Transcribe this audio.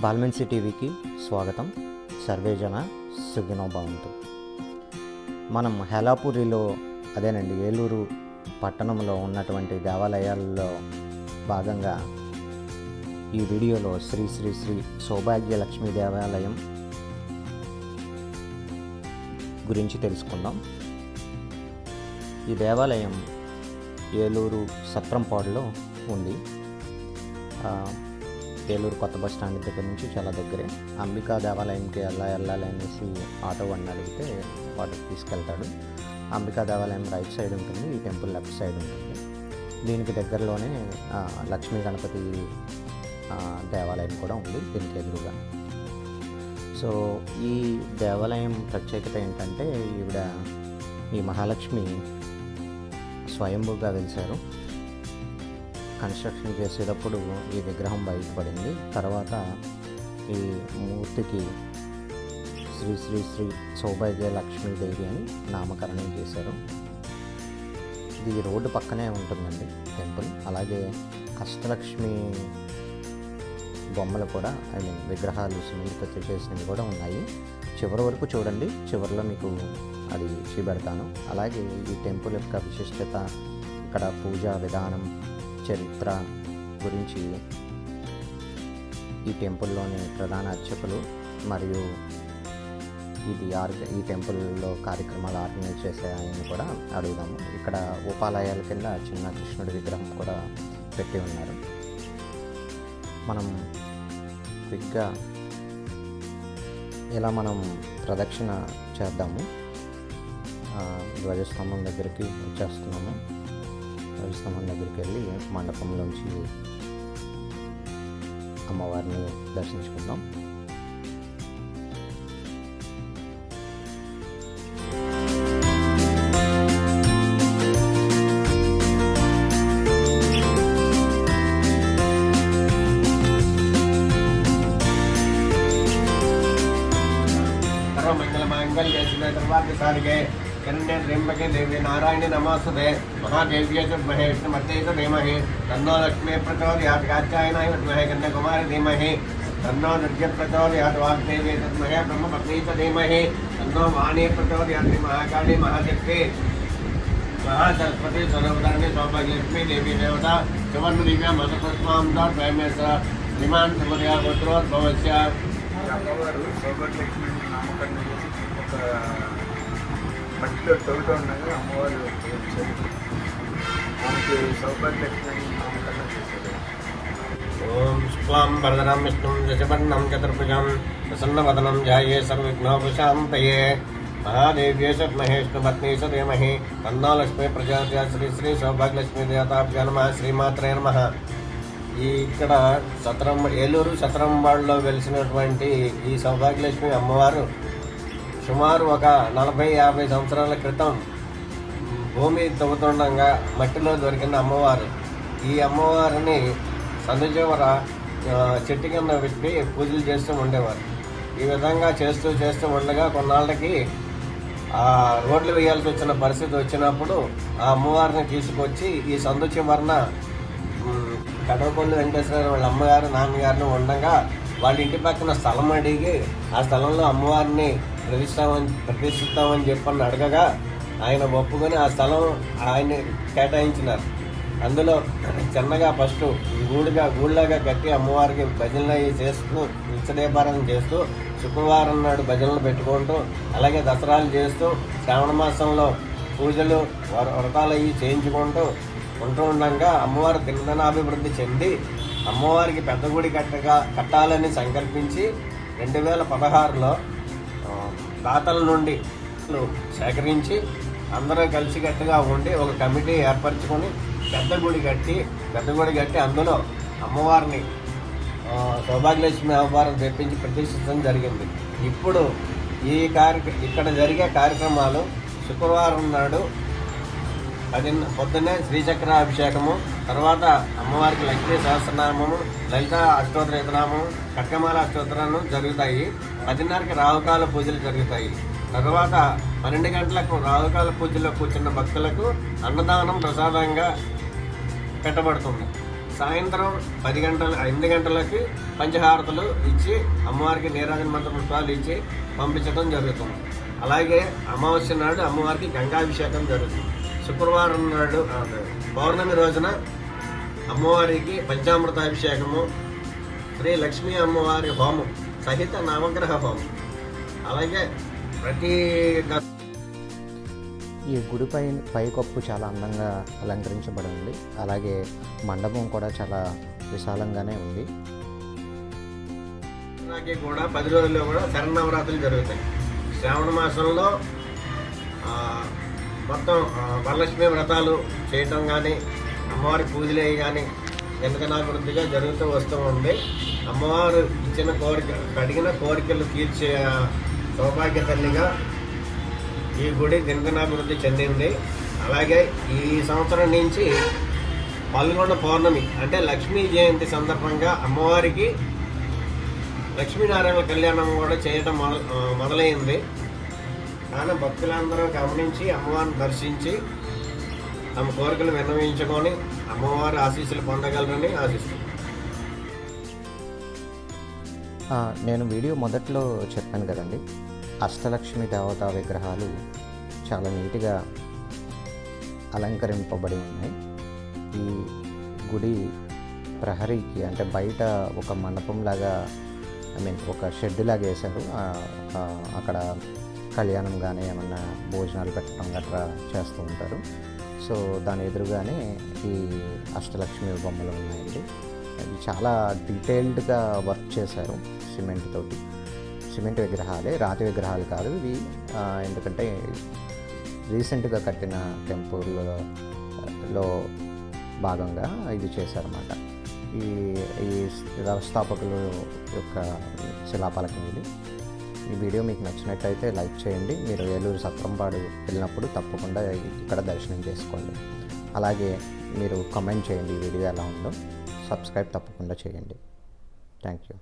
బాల్మెన్సీ టీవీకి స్వాగతం. సర్వేజన సుఖినో భవంతు. మనం హేలాపురిలో అదేనండి ఏలూరు పట్టణంలో ఉన్నటువంటి దేవాలయాల్లో భాగంగా ఈ వీడియోలో శ్రీ శ్రీ శ్రీ సౌభాగ్యలక్ష్మి దేవాలయం గురించి తెలుసుకుందాం. ఈ దేవాలయం ఏలూరు సత్రంపాడులో ఉంది. ఏలూరు కొత్త బస్ స్టాండ్ దగ్గర నుంచి చాలా దగ్గరే. అంబికా దేవాలయంకి వెళ్ళాలి అనేసి ఆటో వాడిని అడిగితే వాటికి తీసుకెళ్తాడు. అంబికా దేవాలయం రైట్ సైడ్ ఉంటుంది, ఈ టెంపుల్ లెఫ్ట్ సైడ్ ఉంటుంది. దీనికి దగ్గరలోనే లక్ష్మీ గణపతి దేవాలయం కూడా ఉంది దీనికి ఎదురుగా. సో ఈ దేవాలయం ప్రత్యేకత ఏంటంటే ఈ మహాలక్ష్మి స్వయంభూగా వెలిశారు. కన్స్ట్రక్షన్ చేసేటప్పుడు ఈ విగ్రహం బయటపడింది. తర్వాత ఈ మూర్తికి శ్రీ శ్రీ శ్రీ సౌభాగ్య లక్ష్మీదేవి అని నామకరణం చేశారు. ఇది రోడ్డు పక్కనే ఉంటుందండి టెంపుల్. అలాగే అష్టలక్ష్మి బొమ్మలు కూడా విగ్రహాలు సిమెంట్తో చేసినవి కూడా ఉన్నాయి. చివరి వరకు చూడండి, చివరిలో మీకు అది చూపెడతాను. అలాగే ఈ టెంపుల్ యొక్క విశిష్టత, ఇక్కడ పూజా విధానం, చరిత్ర గురించి ఈ టెంపుల్లోని ప్రధాన అర్చకులు మరియు ఈ టెంపుల్లో కార్యక్రమాలు ఆర్గనైజ్ చేసే ఆయన కూడా అడుగుదాము. ఇక్కడ ఉపాలయాల కింద చిన్న కృష్ణుడి విగ్రహం కూడా పెట్టి ఉన్నారు. మనం క్విక్గా ఇలా మనం ప్రదక్షిణ చేద్దాము. ధ్వజస్తంభం దగ్గరికి వచ్చేస్తున్నాము. ధ్వజస్తంభం దగ్గరికి వెళ్ళి మండపంలోంచి అమ్మవారిని దర్శించుకుందాం. सर्वमंगलमांगल्ये शिवे सर्वार्थसाधिके शरण्ये त्र्यंबके देवी नारायणे नमोस्तुते महादेव्यै च विद्महे विष्णुपत्न्यै च धीमहि तन्नो लक्ष्मी प्रचोदयात् कात्यायनाय विद्महे कन्याकुमारी धीमहि तन्नो दुर्गे प्रचोदयात् वाग्देवी च विद्महे ब्रह्मपत्न्यै च धीमहि तन्नो वाणी प्रचोदयात् महाकाली महाशक्ति महासरस्वती सर्वदानि सौभाग्यलक्ष्मी देवी देवता सुवर्णदिव्या मतपुष्पां स्वयमेव श्रीमान् सुमर्या गोत्रोद्भवस्य అమ్మవారు సౌభాగ్యలక్ష్మి నామకరణం చేసి ఒక మట్టిలో తవ్వుతూ ఉండగా అమ్మవారు వచ్చారు. ఆమెకి సౌభాగ్యలక్ష్మి నామకరణం చేశారు. ఓం శుక్లాం వరదనం విష్ణుం దశవర్ణం చతుర్భుజం ప్రసన్నవదనం ధ్యాయే సర్వవిఘ్నోపశాంతయే మహాదేవ్యై చ విద్మహే విష్ణుపత్న్యై చ ధీమహి తన్నో లక్ష్మీ ప్రచోదయాత్ శ్రీ శ్రీ సౌభాగ్యలక్ష్మీ దేవతాభ్యో నమః. శ్రీమాత్రే నమః. ఇక్కడ ఏలూరు సత్రంపాడులో వెలిసినటువంటి ఈ సౌభాగ్యలక్ష్మి అమ్మవారు సుమారు ఒక 40-50 సంవత్సరాల క్రితం భూమి తవ్వుతుండగా మట్టిలో దొరికిన అమ్మవారు. ఈ అమ్మవారిని సందుచివర చెట్టు కింద పెట్టి పూజలు చేస్తూ ఉండేవారు. ఈ విధంగా చేస్తూ ఉండగా కొన్నాళ్ళకి రోడ్లు వేయాల్సి వచ్చిన పరిస్థితి వచ్చినప్పుడు ఆ అమ్మవారిని తీసుకొచ్చి ఈ సందుచివరన కడవపల్లి వెంకటేశ్వర వాళ్ళ అమ్మగారు నాన్నగారిని ఉండగా వాళ్ళ ఇంటి పక్కన స్థలం అడిగి ఆ స్థలంలో అమ్మవారిని ప్రతిష్ఠిస్తామని చెప్పని అడగగా ఆయన ఒప్పుకొని ఆ స్థలం ఆయన కేటాయించినారు. అందులో చిన్నగా ఫస్ట్ గూళ్ళగా కట్టి అమ్మవారికి భజనలు అవి చేస్తూ నిత్యదీపారాధన చేస్తూ శుక్రవారం నాడు భజనలు పెట్టుకుంటూ అలాగే దసరాలు చేస్తూ శ్రావణ మాసంలో పూజలు వ్రతాలు అవి చేయించుకుంటూ ఉంటూ ఉండగా అమ్మవారు దినదినాభివృద్ధి చెంది అమ్మవారికి పెద్ద గుడి కట్టాలని సంకల్పించి 2016లో దాతల నుండి సేకరించి అందరూ కలిసికట్టుగా ఉండి ఒక కమిటీ ఏర్పరచుకొని పెద్ద గుడి కట్టి అందులో అమ్మవారిని సౌభాగ్యలక్ష్మి అమ్మవారిని తెప్పించి ప్రతిష్ఠించడం జరిగింది. ఇప్పుడు ఇక్కడ జరిగే కార్యక్రమాలు శుక్రవారం నాడు పొద్దున్నే శ్రీచక్రాభిషేకము, తర్వాత అమ్మవారికి లక్ష్మీ సహస్రనామము, లలిత అష్టోత్తరనామము, కట్కమాల అష్టోత్తరాలు జరుగుతాయి. 10:30కి రాహుకాల పూజలు జరుగుతాయి. తర్వాత 12 గంటలకు రాహుకాల పూజలో కూర్చున్న భక్తులకు అన్నదానం ప్రసాదంగా పెట్టబడుతుంది. సాయంత్రం 8 గంటలకి పంచహారతలు ఇచ్చి అమ్మవారికి నీరాజన మంత్ర పుష్పాలు ఇచ్చి పంపించడం జరుగుతుంది. అలాగే అమావాస్య నాడు అమ్మవారికి గంగాభిషేకం జరుగుతుంది. శుక్రవారం నాడు పౌర్ణమి రోజున అమ్మవారికి పంచామృతాభిషేకము, శ్రీ లక్ష్మీ అమ్మవారి హోమం సహిత నవగ్రహ హోమం. అలాగే ప్రతి ఈ గుడి పైకప్పు చాలా అందంగా అలంకరించబడి ఉంది. అలాగే మండపం కూడా చాలా విశాలంగానే ఉంది. కూడా 10 రోజుల్లో కూడా శరన్నవరాత్రులు జరుగుతాయి. శ్రావణ మాసంలో మొత్తం వరలక్ష్మి వ్రతాలు చేయటం కానీ, అమ్మవారి పూజలు అయ్యి కానీ ఎంతకనాభివృద్ధిగా జరుగుతూ వస్తూ ఉంది. అమ్మవారు ఇచ్చిన అడిగిన కోరికలు తీర్చే సౌభాగ్య తల్లిగా ఈ గుడి దినదినాభివృద్ధి చెందింది. అలాగే ఈ సంవత్సరం నుంచి పాల్గొన్న పౌర్ణమి అంటే లక్ష్మీ జయంతి సందర్భంగా అమ్మవారికి లక్ష్మీనారాయణ కళ్యాణం కూడా చేయడం మొదలైంది. కానీ భక్తులందరూ గమనించి అమ్మవారిని దర్శించి తమ కోరికలు విన్నవించుకొని అమ్మవారి ఆశీస్సులు పొందగలరని ఆశిస్తున్నాను. నేను వీడియో మొదట్లో చెప్పాను కదండి, అష్టలక్ష్మి దేవతా విగ్రహాలు చాలా నీట్గా అలంకరింపబడి ఉన్నాయి. ఈ గుడి ప్రహరీకి అంటే బయట ఒక మండపంలాగా ఒక షెడ్ లాగా వేశారు. అక్కడ కళ్యాణం కానీ ఏమన్నా భోజనాలు పెట్టడం గట్రా చేస్తూ ఉంటారు. సో దాని ఎదురుగానే ఈ అష్టలక్ష్మి బొమ్మలు ఉన్నాయండి. అవి చాలా డీటెయిల్డ్గా వర్క్ చేశారు సిమెంట్ విగ్రహాలే, రాతి విగ్రహాలు కాదు ఇవి. ఎందుకంటే రీసెంట్గా కట్టిన టెంపుల్లో భాగంగా ఇది చేశారన్నమాట. ఈ వ్యవస్థాపకుల యొక్క శిలాఫలకం ఇది. ఈ వీడియో మీకు నచ్చినట్టయితే లైక్ చేయండి. మీరు ఏలూరు సత్రంపాడు వెళ్ళినప్పుడు తప్పకుండా ఇక్కడ దర్శనం చేసుకోండి. అలాగే మీరు కామెంట్ చేయండి ఈ వీడియో ఎలా ఉందో. సబ్స్క్రైబ్ తప్పకుండా చేయండి. Thank you.